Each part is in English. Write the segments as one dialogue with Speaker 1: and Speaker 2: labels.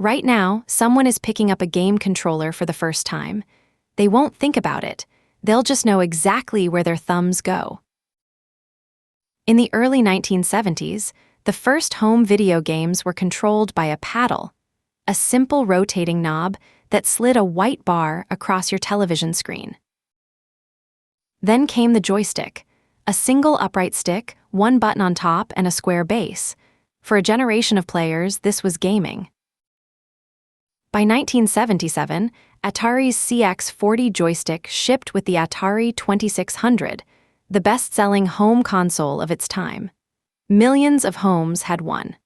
Speaker 1: Right now, someone is picking up a game controller for the first time. They won't think about it. They'll just know exactly where their thumbs go. In the early 1970s, the first home video games were controlled by a paddle, a simple rotating knob that slid a white bar across your television screen. Then came the joystick, a single upright stick, one button on top, and a square base. For a generation of players, this was gaming. By 1977, Atari's CX-40 joystick shipped with the Atari 2600, the best-selling home console of its time. Millions of homes had one.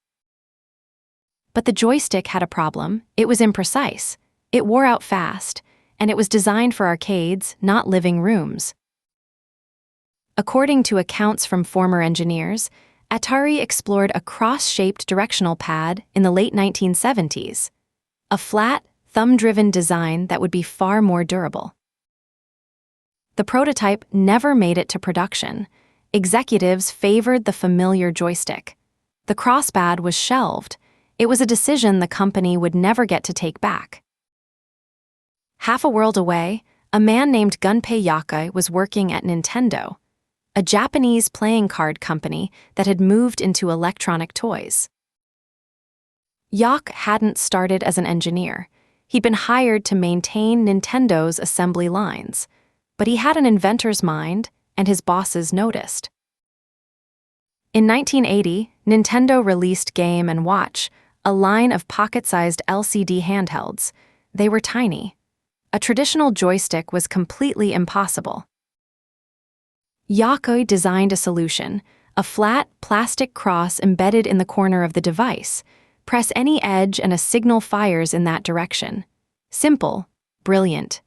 Speaker 1: But the joystick had a problem. It was imprecise, it wore out fast, and it was designed for arcades, not living rooms. According to accounts from former engineers, Atari explored a cross-shaped directional pad in the late 1970s, a flat, thumb-driven design that would be far more durable. The prototype never made it to production. Executives favored the familiar joystick. The crosspad was shelved. It was a decision the company would never get to take back. Half a world away, a man named Gunpei Yokoi was working at Nintendo, a Japanese playing card company that had moved into electronic toys. Yok hadn't started as an engineer. He'd been hired to maintain Nintendo's assembly lines, but he had an inventor's mind, and his bosses noticed. In 1980, Nintendo released Game & Watch, a line of pocket-sized LCD handhelds. They were tiny. A traditional joystick was completely impossible. Yokoi designed a solution, a flat, plastic cross embedded in the corner of the device. Press any edge and a signal fires in that direction. Simple, brilliant.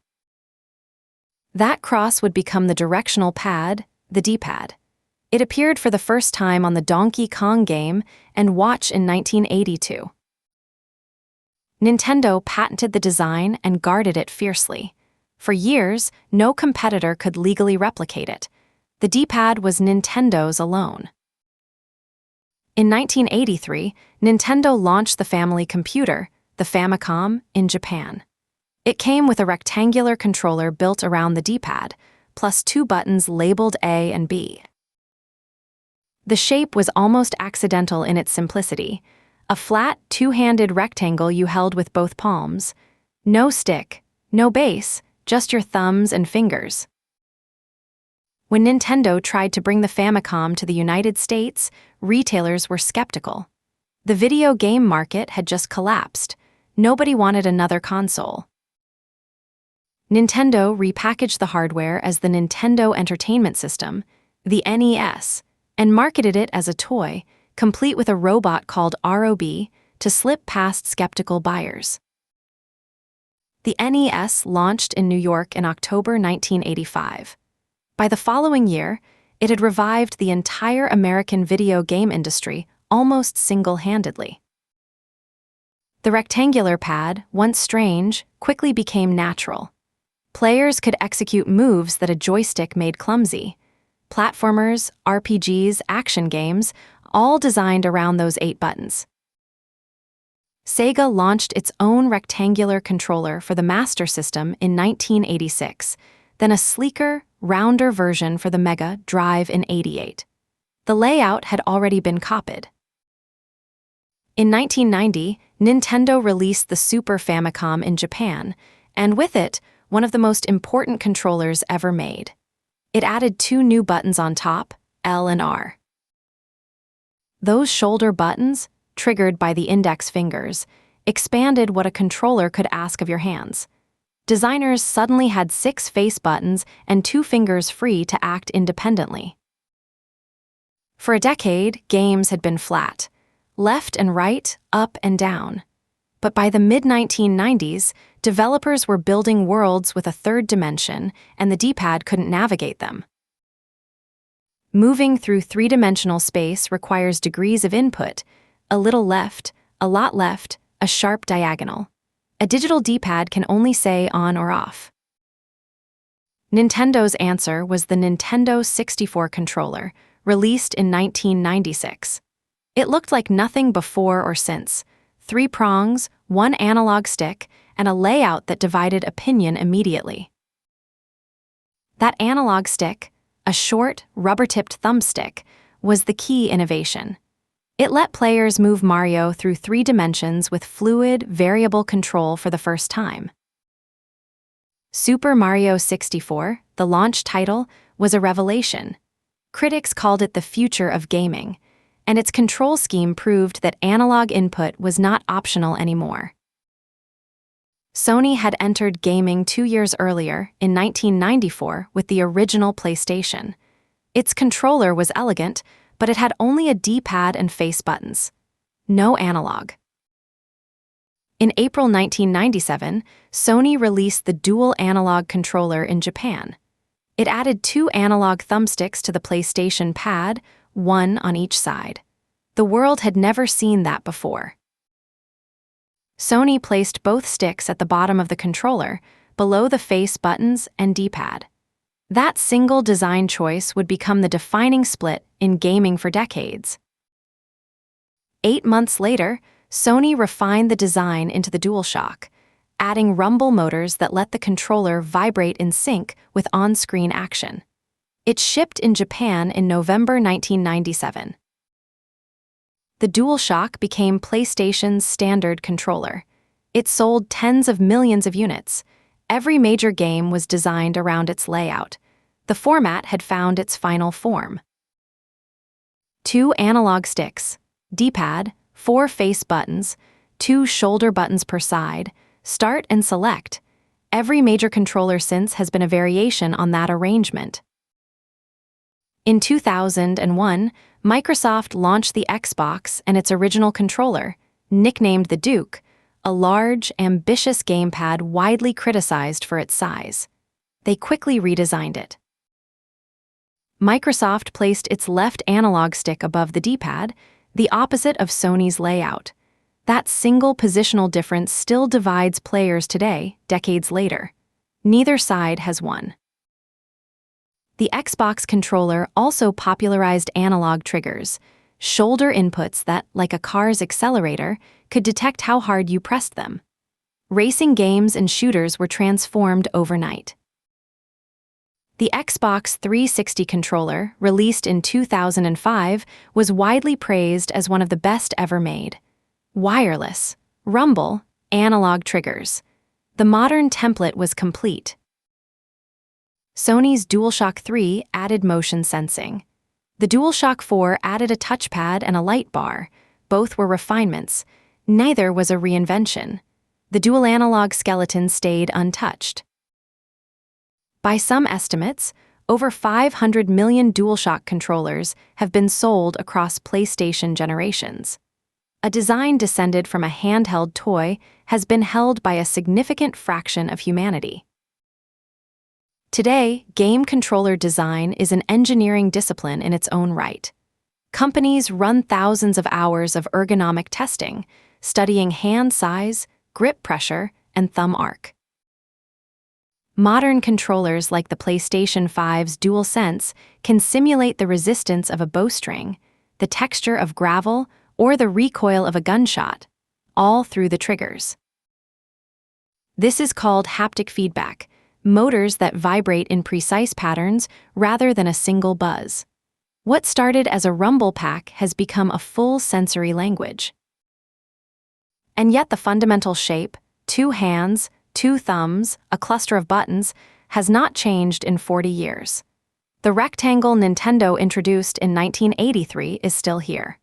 Speaker 1: That cross would become the directional pad, the D-pad. It appeared for the first time on the Donkey Kong game and Watch in 1982. Nintendo patented the design and guarded it fiercely. For years, no competitor could legally replicate it. The D-pad was Nintendo's alone. In 1983, Nintendo launched the family computer, the Famicom, in Japan. It came with a rectangular controller built around the D-pad, plus two buttons labeled A and B. The shape was almost accidental in its simplicity, a flat, two-handed rectangle you held with both palms. No stick, no base, just your thumbs and fingers. When Nintendo tried to bring the Famicom to the United States, retailers were skeptical. The video game market had just collapsed. Nobody wanted another console. Nintendo repackaged the hardware as the Nintendo Entertainment System, the NES, and marketed it as a toy, complete with a robot called ROB, to slip past skeptical buyers. The NES launched in New York in October 1985. By the following year, it had revived the entire American video game industry almost single-handedly. The rectangular pad, once strange, quickly became natural. Players could execute moves that a joystick made clumsy. Platformers, RPGs, action games, all designed around those 8 buttons. Sega launched its own rectangular controller for the Master System in 1986, then a sleeker, rounder version for the Mega Drive in '88. The layout had already been copied. In 1990, Nintendo released the Super Famicom in Japan, and with it, one of the most important controllers ever made. It added 2 new buttons on top, L and R. Those shoulder buttons, triggered by the index fingers, expanded what a controller could ask of your hands. Designers suddenly had 6 face buttons and 2 fingers free to act independently. For a decade, games had been flat, left and right, up and down. But by the mid-1990s, developers were building worlds with a third dimension, and the D-pad couldn't navigate them. Moving through 3-dimensional space requires degrees of input, a little left, a lot left, a sharp diagonal. A digital D-pad can only say on or off. Nintendo's answer was the Nintendo 64 controller, released in 1996. It looked like nothing before or since. 3 prongs, 1 analog stick, and a layout that divided opinion immediately. That analog stick, a short, rubber-tipped thumbstick, was the key innovation. It let players move Mario through 3 dimensions with fluid, variable control for the first time. Super Mario 64, the launch title, was a revelation. Critics called it the future of gaming, and its control scheme proved that analog input was not optional anymore. Sony had entered gaming 2 years earlier, in 1994, with the original PlayStation. Its controller was elegant, but it had only a D-pad and face buttons. No analog. In April 1997, Sony released the dual analog controller in Japan. It added 2 analog thumbsticks to the PlayStation Pad, 1 on each side. The world had never seen that before. Sony placed both sticks at the bottom of the controller, below the face buttons and D-pad. That single design choice would become the defining split in gaming for decades. 8 months later, Sony refined the design into the DualShock, adding rumble motors that let the controller vibrate in sync with on-screen action. It shipped in Japan in November 1997. The DualShock became PlayStation's standard controller. It sold tens of millions of units. Every major game was designed around its layout. The format had found its final form. 2 analog sticks, D-pad, 4 face buttons, 2 shoulder buttons per side, start and select. Every major controller since has been a variation on that arrangement. In 2001, Microsoft launched the Xbox and its original controller, nicknamed the Duke, a large, ambitious gamepad widely criticized for its size. They quickly redesigned it. Microsoft placed its left analog stick above the D-pad, the opposite of Sony's layout. That single positional difference still divides players today, decades later. Neither side has won. The Xbox controller also popularized analog triggers, shoulder inputs that, like a car's accelerator, could detect how hard you pressed them. Racing games and shooters were transformed overnight. The Xbox 360 controller, released in 2005, was widely praised as one of the best ever made. Wireless, rumble, analog triggers. The modern template was complete. Sony's DualShock 3 added motion sensing. The DualShock 4 added a touchpad and a light bar. Both were refinements. Neither was a reinvention. The dual analog skeleton stayed untouched. By some estimates, over 500 million DualShock controllers have been sold across PlayStation generations. A design descended from a handheld toy has been held by a significant fraction of humanity. Today, game controller design is an engineering discipline in its own right. Companies run thousands of hours of ergonomic testing, studying hand size, grip pressure, and thumb arc. Modern controllers like the PlayStation 5's DualSense can simulate the resistance of a bowstring, the texture of gravel, or the recoil of a gunshot, all through the triggers. This is called haptic feedback, motors that vibrate in precise patterns rather than a single buzz. What started as a rumble pack has become a full sensory language. And yet the fundamental shape, 2 hands, 2 thumbs, a cluster of buttons, has not changed in 40 years. The rectangle Nintendo introduced in 1983 is still here.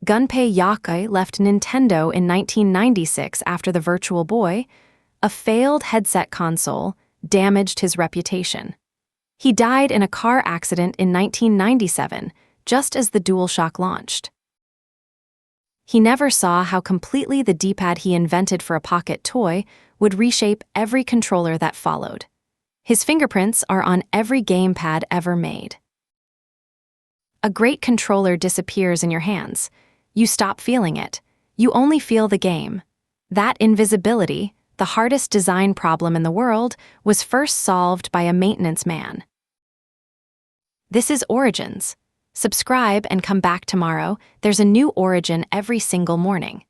Speaker 1: Gunpei Yokoi left Nintendo in 1996 after the Virtual Boy, a failed headset console, damaged his reputation. He died in a car accident in 1997, just as the DualShock launched. He never saw how completely the D-pad he invented for a pocket toy would reshape every controller that followed. His fingerprints are on every gamepad ever made. A great controller disappears in your hands. You stop feeling it. You only feel the game. That invisibility, the hardest design problem in the world, was first solved by a maintenance man. This is Origins. Subscribe and come back tomorrow. There's a new origin every single morning.